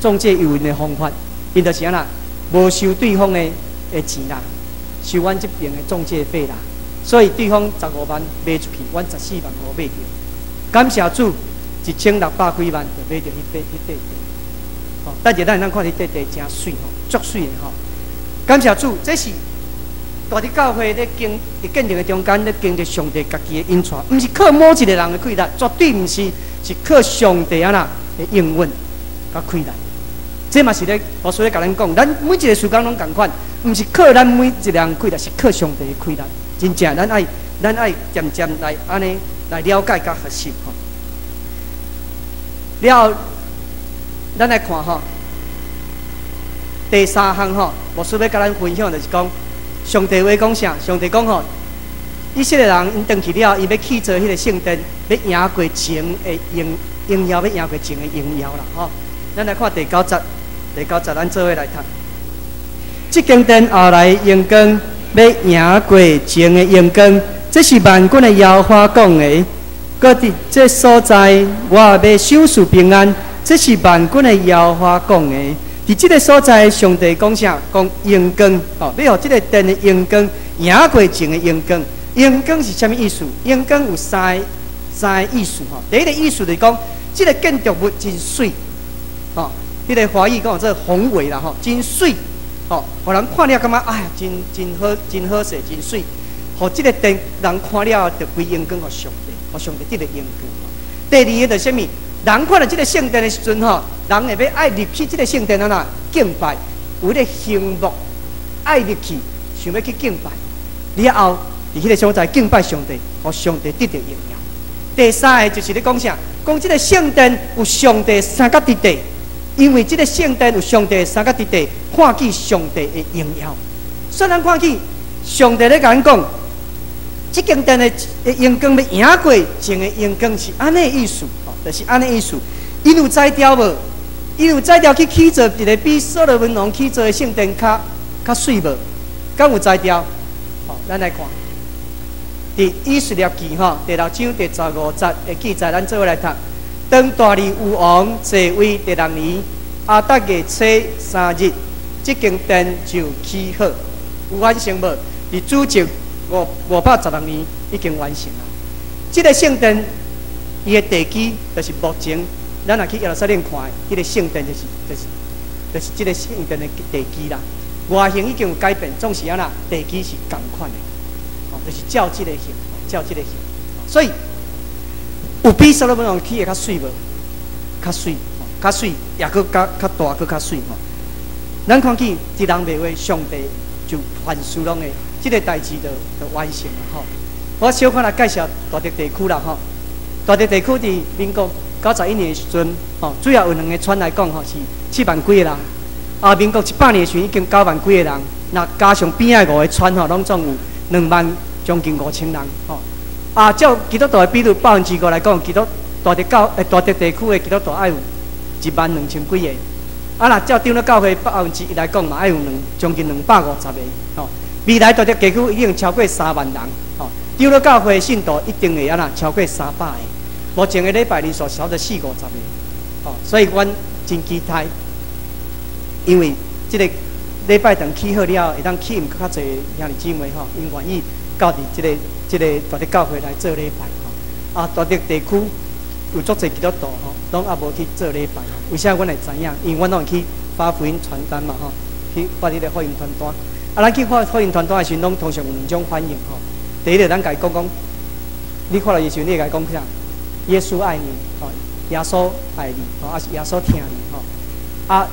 中介有因的方法，因就是安那无收对方的钱啦，收阮这边的中介费啦，所以对方15万卖出去，阮14万5买着。感谢主，1600几万就买着迄块地。等下咱看迄块地真水足水的感谢主，这是大伫教会咧见证的中间咧经历上帝家己的引传，毋是靠某一个人的开力，绝对毋是靠上帝的应允甲开力。这嘛是咧，我所以甲咱讲，咱每一个事工拢共款，毋是靠咱每一个人开力，是靠上帝的开力。真正咱爱渐渐来安尼来了解甲学习了，咱来看第3项牧师要甲咱分享就是讲，上帝话讲啥？上帝讲以色列人因回去了，伊要去做迄个圣殿，要赢过前的荣耀，要赢过前的荣耀啦咱来看第9节，咱做伙来读。这间殿后来荣光要赢过前的荣光，这是万军的耶和华讲的。搁伫这所在，我要守守平安，这是万军的耶和华讲的。伫这个所在，上帝讲啥？讲荣光要互这个殿的荣光赢过前的荣光。荣光是啥物意思？荣光有三个意思第一个意思就是讲，这个建筑物真水迄个华语讲做宏伟啦真水互人看了感觉哎呀，真好势，真水。互这个殿人看了就归荣光互上帝，互上帝得个荣光。第二个就是啥物？人看到这个圣殿的时阵人会要爱入去这个圣殿敬拜，有迄个兴慕爱入去，想要去敬拜。了后伫迄个所在敬拜上帝，互上帝得到荣耀。第三个就是咧讲啥？讲这个圣殿有上帝三角伫地，因为这个圣殿有上帝三角伫地，看见上帝的荣耀。虽然看见上帝咧甲咱讲，这间殿的荣光要赢过前的荣光是安尼意思就是安尼意思。因有摘掉无？伊有才调去起造一个比所罗门王起造的圣殿较水无？敢有才调？哦，咱来看。伫以色列记吼，第6章第15节的记载，咱做伙来读。当大利乌王继位第6年，阿达月初3日，这间殿就起好，有完成无？伫主前516年已经完成了。这个圣殿，伊的地基就是目前咱若去耶路撒冷看的，这个圣殿就是这个圣殿的地基啦。外形已经有改变，总是安那地基是同款的，哦，就是照这个形，照这个形。所以有比所罗门王起的较水无？较水，较水，也搁较大，搁较水吼。咱看见一人袂话，上帝就凡事拢会，这个代志就完成了吼。我小可来介绍大直地区啦吼。大直地区伫民国91年的时阵，吼，主要有2个村来讲吼，是7万几个人。啊，民国18年的时阵已经9万几个人，那加上边仔5个村吼，拢总有2万将近5000人吼。啊，照基督徒的比率5%来讲，基督大直地区的基督徒爱有12000几个。啊，若照长老教会1%来讲嘛，爱有将近250个吼。未来大直地区已经超过3万人吼。长老教会信徒一定会安那超过300个。目前的礼拜人数少得40-50个吼，所以阮真期待。因为这个礼拜堂起好了，会当吸引较侪兄弟姊妹吼，因愿意到伫这个大直教会来做礼拜吼。啊，大直地区有足侪基督徒吼，拢也无去做礼拜吼。为啥阮会知影？因为阮拢去发福音传单嘛吼，去发迄个福音传单。啊，咱去发福音传单的时，拢通常有2种反应吼。第一个，咱甲伊讲，你看到耶稣，你会甲伊讲啥？耶稣爱你，吼，耶稣爱你，吼，啊是耶稣听你，吼，啊。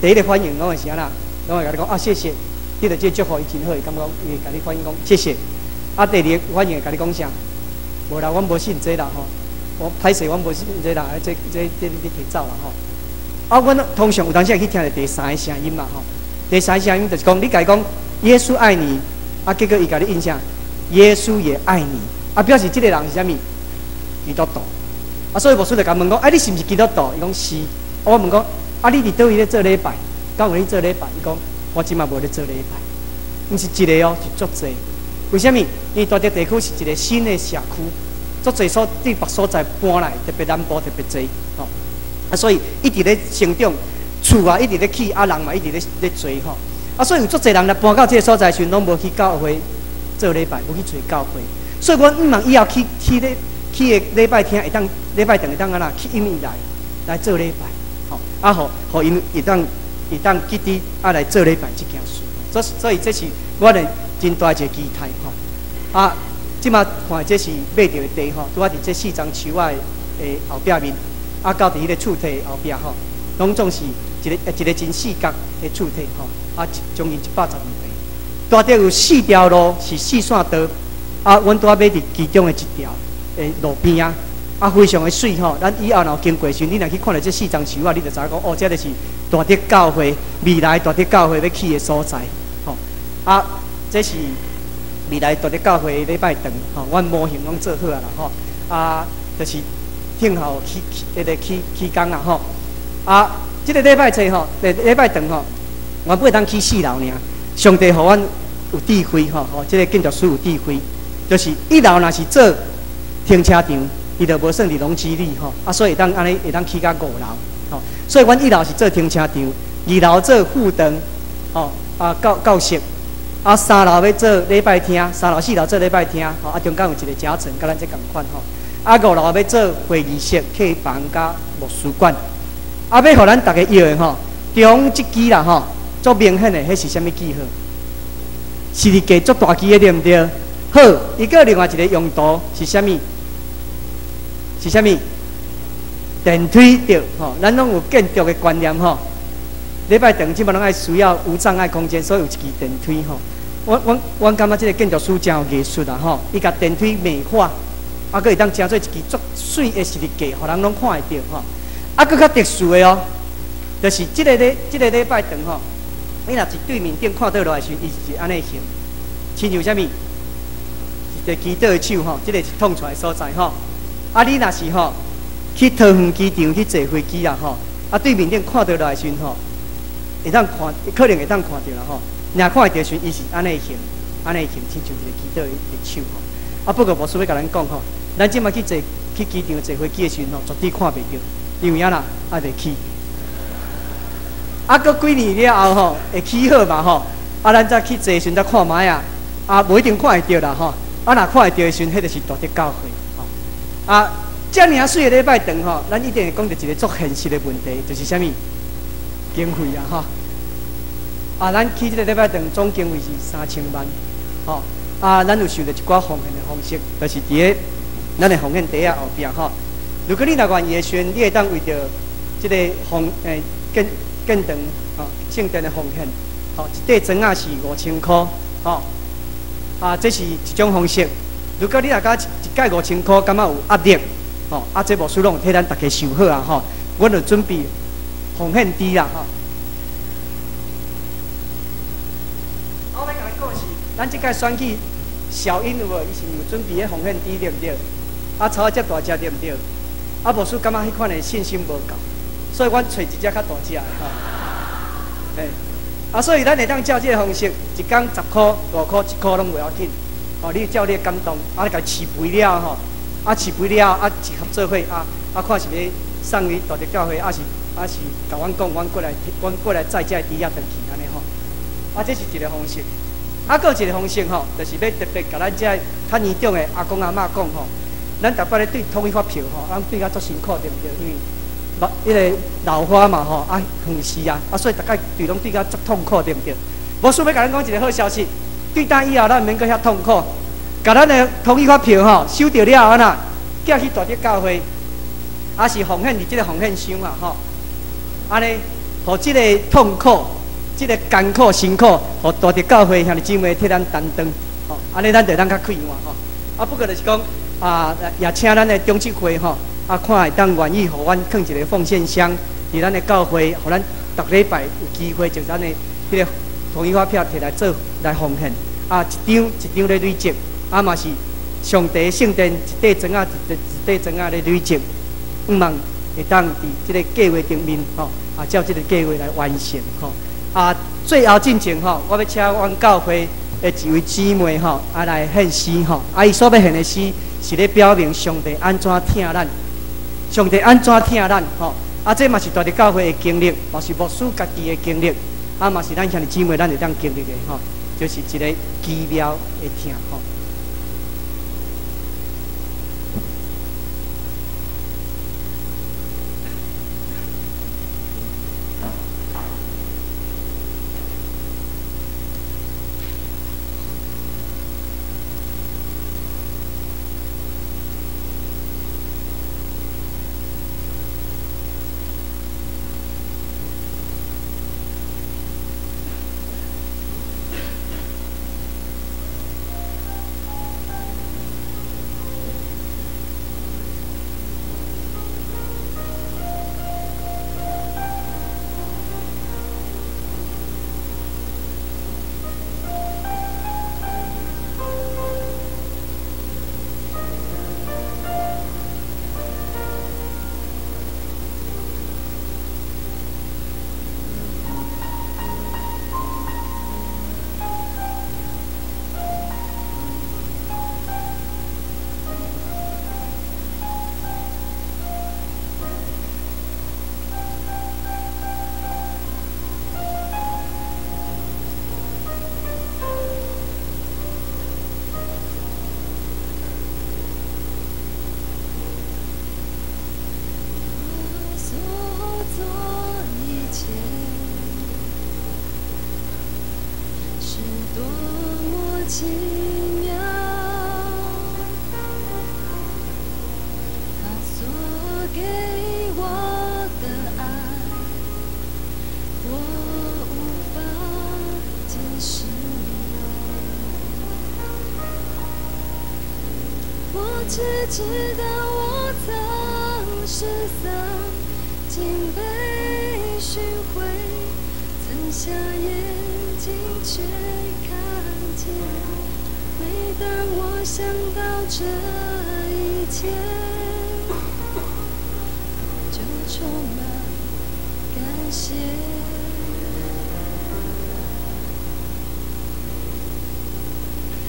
第一个反应，拢会是安那，拢会甲你讲啊，谢谢，你着这祝福伊真好，伊感觉伊会甲你反应讲谢谢。啊，第二个反应会甲你讲啥？无啦，阮无信这啦吼，我歹势，阮无信这啦，这你摕走啦吼。啊，阮通常有当时会去听着第3个声音嘛吼，第3个声音就是讲，你甲伊讲耶稣爱你，啊，结果伊甲你印象，耶稣也爱你，啊，表示这个人是啥物？基督徒。啊，所以牧师就甲问讲，啊，你是毋是基督徒？伊讲是。我问讲。啊！你伫倒位咧做礼拜？敢有咧做礼拜？伊讲我即马无咧做礼拜，毋是一个哦，是足侪。为虾米？因为大直地区是一个新的社区，足侪所伫别所在搬来，特别南部特别侪吼。啊，所以一直咧成长，厝啊一直咧起，啊人嘛一直咧做吼。啊，所以有足侪人来搬到这个所在时，拢无去教会做礼拜，无去做教会。所以阮毋望以后去个礼拜天会当礼拜堂会当安那去因伊来做礼拜。啊，互因会当记伫啊来做礼拜这件事，所以这是我的真大一个期待吼。啊，即马看这是买着的地吼，拄啊伫这4张树仔的后壁面，啊到伫迄个厝体后壁吼，拢总是一个真四角的厝体吼，啊将近112平。大直有4条路是4线道，啊，阮拄啊买伫其中的1条的路边啊。啊，非常的水吼！咱以后若经过时，你若去看到这4张树啊，你就知影讲哦，这就是大直教会未来大直教会要去的所在吼。啊，这是未来大直教会的礼拜堂吼，阮模型拢做好啊啦吼。啊，就是听候起工啦吼。啊，这个礼拜册吼，礼拜堂吼，原本当起4楼尔。上帝互阮有智慧吼，这个建筑师有智慧，就是1楼若是做停车场。伊就无算伫农机里吼，啊，所以会当安尼会当起到5楼吼，所以阮1楼是做停车场，2楼做副灯吼，啊教室，啊3楼要做礼拜厅，3楼4楼做礼拜厅吼，啊中间有一个夹层，甲咱这共款吼，啊5楼要做会议室、客房甲图书馆，啊要互咱大家摇的吼，中这支啦吼，足明显的，迄是啥物记号？是伫加足大支的对毋对？好，伊个另外一个用途是啥物？是啥物？电梯对吼，咱拢有建筑的观念吼。礼拜堂基本拢爱需要无障碍空间，所以有一支电梯吼。我感觉这个建筑师真有艺术啦吼，伊甲电梯美化，啊，佮会当成做一支足水的设计，互人拢看会到吼。啊，佮较特殊的哦，就是这个礼拜堂吼，你若是对面顶看到落来时，伊是安尼形，亲像啥物？一个祈祷的手吼，这个是捅出来的所在吼。啊，你若是吼去桃园机场去坐飞机啊吼，啊，对面顶看到来时吼，会当看，可能会当看到啦吼。若看会到时，伊是安尼行，亲像一个祈祷的手吼。啊，不过无需要甲咱讲吼，咱即马去机场坐飞机的时吼，绝对看袂到，因为哪啊袂起。啊，搁几年了后吼，会起好嘛吼。啊，咱再去坐时再看卖啊，啊，无一定看会到啦吼。啊，若看会到的时，迄就是大德教会吼。啊，遮尔水的礼拜堂吼，咱一定会讲到一个足现实的问题，就是啥物经费啊吼。啊，咱去这个礼拜堂总经费是3000万，吼。啊，咱有想到一寡奉献的方式，就是伫咧咱的奉献地啊后壁吼。如果你若愿意的时，你会当为着这个建堂吼圣殿的奉献，吼一块砖啊是5000块，吼。啊，这是一种方式。如果你若甲一盖5000块，感觉有压力，吼，啊，这无需拢替咱大家想好啊，吼。阮就准备奉献猪啦，吼。我要甲你讲是，咱即届选举小英有无？伊是有准备迄奉献猪对不对？啊，草遮大只对不对？啊，无须感觉迄款的信心无够，所以阮找一只较大只的，吼。嘿。啊，所以咱会当照这个方式，一工10块、5块、1块拢袂要紧。哦，你照你的感动，啊，甲饲肥了吼，啊，饲肥了，啊，一合做伙，看是要送于大德教会，是甲阮讲，阮过来载这猪仔回去安尼吼。啊，这是一个方式。啊，搁一个方式吼，就是要特别甲咱这较年长的阿公阿嬷讲吼，咱逐摆咧对统一发票吼，咱对甲足辛苦对不对？因为迄个老花嘛吼，啊，远视啊，所以大概拢对甲足痛苦对不对？无需要甲咱讲一个好消息，对单以后咱免阁遐痛苦，甲咱的统一发票吼收着了安那，寄去大德教会，啊是奉献伫即个奉献箱啊吼，安尼，互即个痛苦、即个艰苦、辛苦，互大德教会兄弟姊妹替咱担当，吼，安尼咱就当较快活吼。啊，不过就是讲也请咱的中执会吼。啊，看会当愿意，互阮放一个奉献箱伫咱的教会，互咱逐礼拜有机会就咱的迄个统一发票摕来做来奉献。啊，一张一张咧累积，啊嘛是上帝圣殿一块砖啊，一块砖啊咧累积，毋望会当伫即个计划顶面吼，照即个计划来完成吼。最后进前吼，我要请阮教会的一位姊妹吼，来献诗吼。伊所要献的诗是咧表明上帝安怎疼咱。上帝安怎疼咱吼？这嘛是大德教会的经历，嘛是牧师家己的经历，嘛是咱兄弟姊妹咱会当经历的吼，就是一个奇妙的疼吼。只知道我曾失丧，竟被寻回，曾瞎眼睛却看见。每当我想到这一切，就充满谢。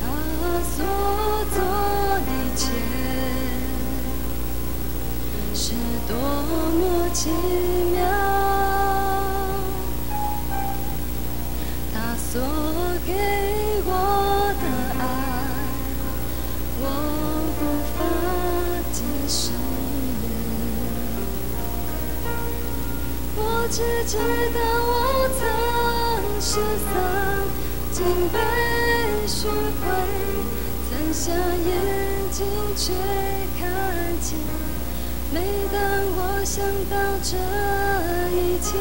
他所做的一切是多么奇妙，他所给我的爱，我无法解释。我只知道我曾失丧，竟被寻回，曾瞎眼睛却看见。每当我想到这一切，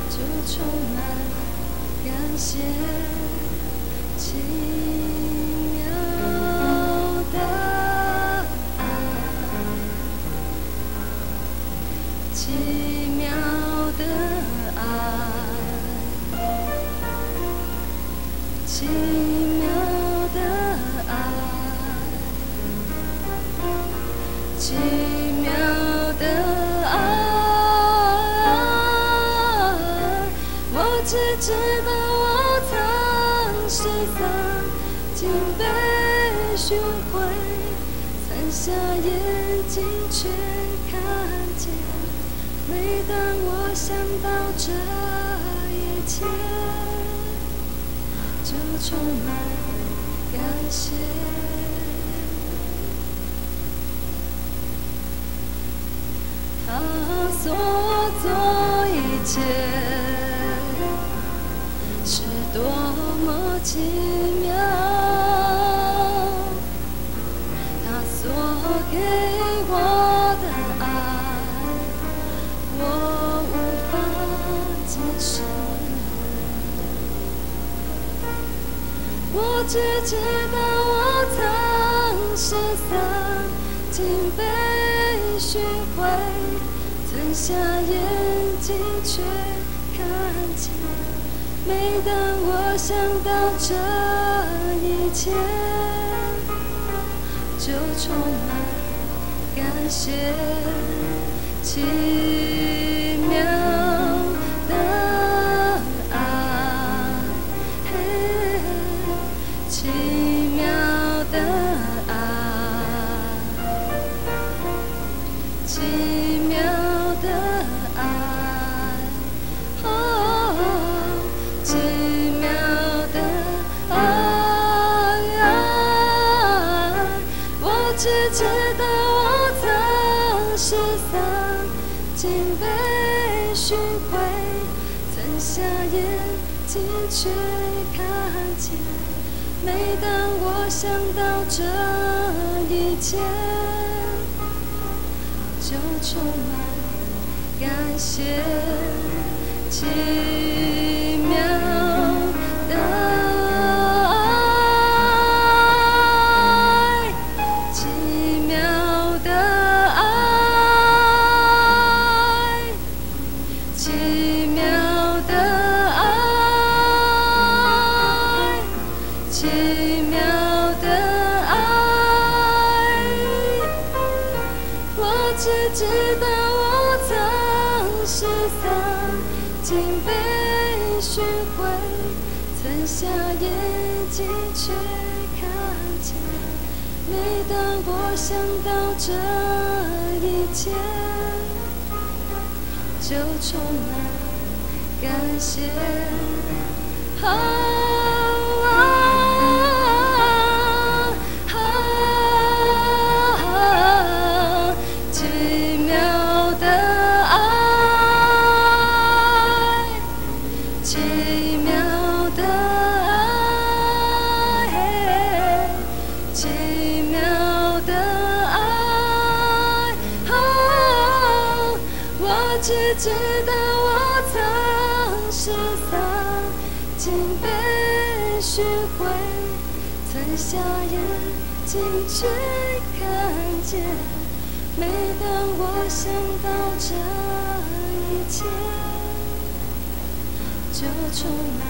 就充满感谢。奇妙的爱，奇妙的爱，奇妙的爱，奇妙的爱。我只知道我曾失丧，竟被寻回，曾瞎眼睛却看见。每当我想到这一切，就充满感谢。他所做一切是多么奇妙，他所给我的爱，我无法解释。我只知道我曾失丧，竟被寻回，曾瞎眼睛却看见。每当我想到这一切，就充满感谢。奇妙的爱，奇妙的爱，奇妙的爱，哦，奇妙的爱。我只知道我曾失丧，竟被寻回，曾瞎眼睛却看见。每当我想到这一切，就充满感谢。奇妙的爱，奇妙的爱，奇妙的爱，奇妙的爱。我只知道我曾失丧，竟被寻回，曾瞎眼睛却看见。每当我想到这一切，就充满感谢。奇妙的爱，奇妙的爱，奇妙的爱。我只知道我曾失丧，竟被寻回，曾瞎眼睛却看见。每当我想到这一切，就充满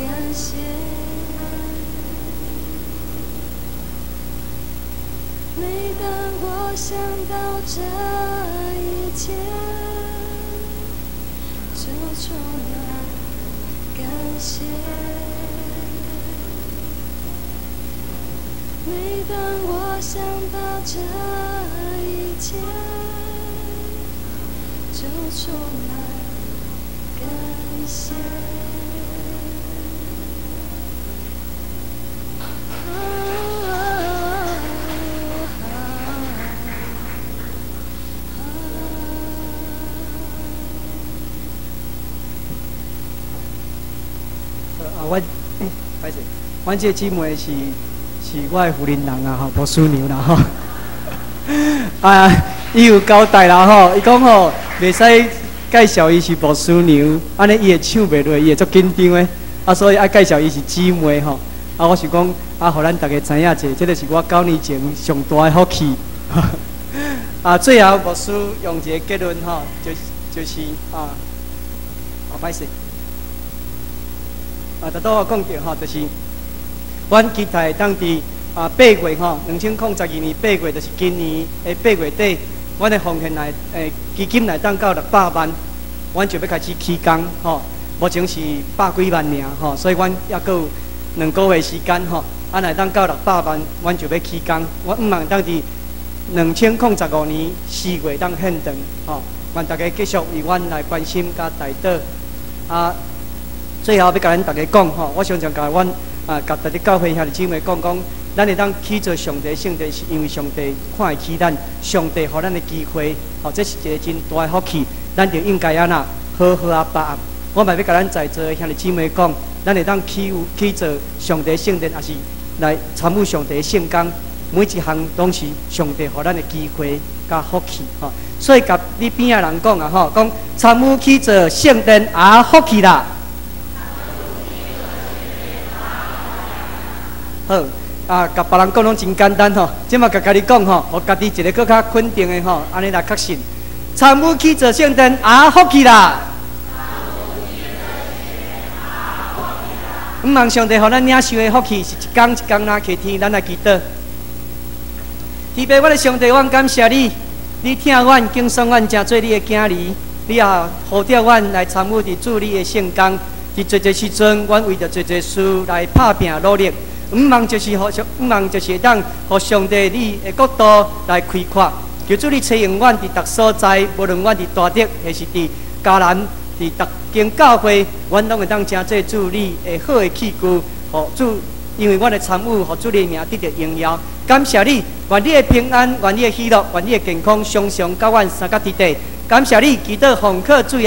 感谢。每当我想到这一切，充满感谢。每当我想到这一切，就充满感谢。歹势，阮这姊妹是我的福邻人啊，吼，无属牛啦吼。啊，伊有交代啦吼，伊讲吼，袂使介绍伊是无属牛，安尼伊会唱袂落，伊会足紧张的。啊，所以爱介绍伊是姊妹吼。啊，我是讲啊，互咱大家知影者，这就是我9年前上大的福气。啊，最后无需用一个结论吼，就是啊，歹势。大拄我讲到吼，就是阮期待当伫8月吼，2012年8月，就是今年的8月底，阮的奉献来基金来当到600万，阮就要开始起工吼。目前是100几万尔吼，所以阮还阁有2个月时间吼，来当到600万，阮就要起工。我毋望当伫2015年4月当献堂吼，愿大家继续为阮来关心甲带导最后要甲咱大家讲吼，我常常甲阮甲大家教会遐的姊妹讲，咱会当去做上帝圣地，是因为上帝看会起咱，上帝予咱的机会，这是一个真大的福气，咱就应该安那好好把握。我嘛要甲咱在座的遐的姊妹讲，咱会当去做上帝圣地，也是来参与上帝的圣工，每一项拢是上帝予咱的机会甲福气吼。所以甲你边的人讲吼，讲参与去做圣殿福气啦。好甲别人讲拢真简单吼，即马甲你讲吼，我家己一个更较肯定的吼，安尼来确信，参与去做圣殿福气啦。毋望上帝互咱领受的福气是一天一天拿起天，咱来祈祷。天父，我的上帝，我感谢你，你听阮敬送阮，成做你的囝儿，你也呼召阮来参与伫主你的圣工，伫做这时阵，阮为着做这事来打拼努力。毋望就是会当互上帝你的国度来开阔，求主你采用阮伫逐所在，无论阮伫大德还是伫嘉南，伫逐间教会，阮拢会当成做主你的好的器具，互主因为阮的参与，互主你的名得到荣耀。感谢你，愿你的平安，愿你的喜乐，愿你的健康，常常甲阮三甲伫地。感谢你，祈祷奉靠主。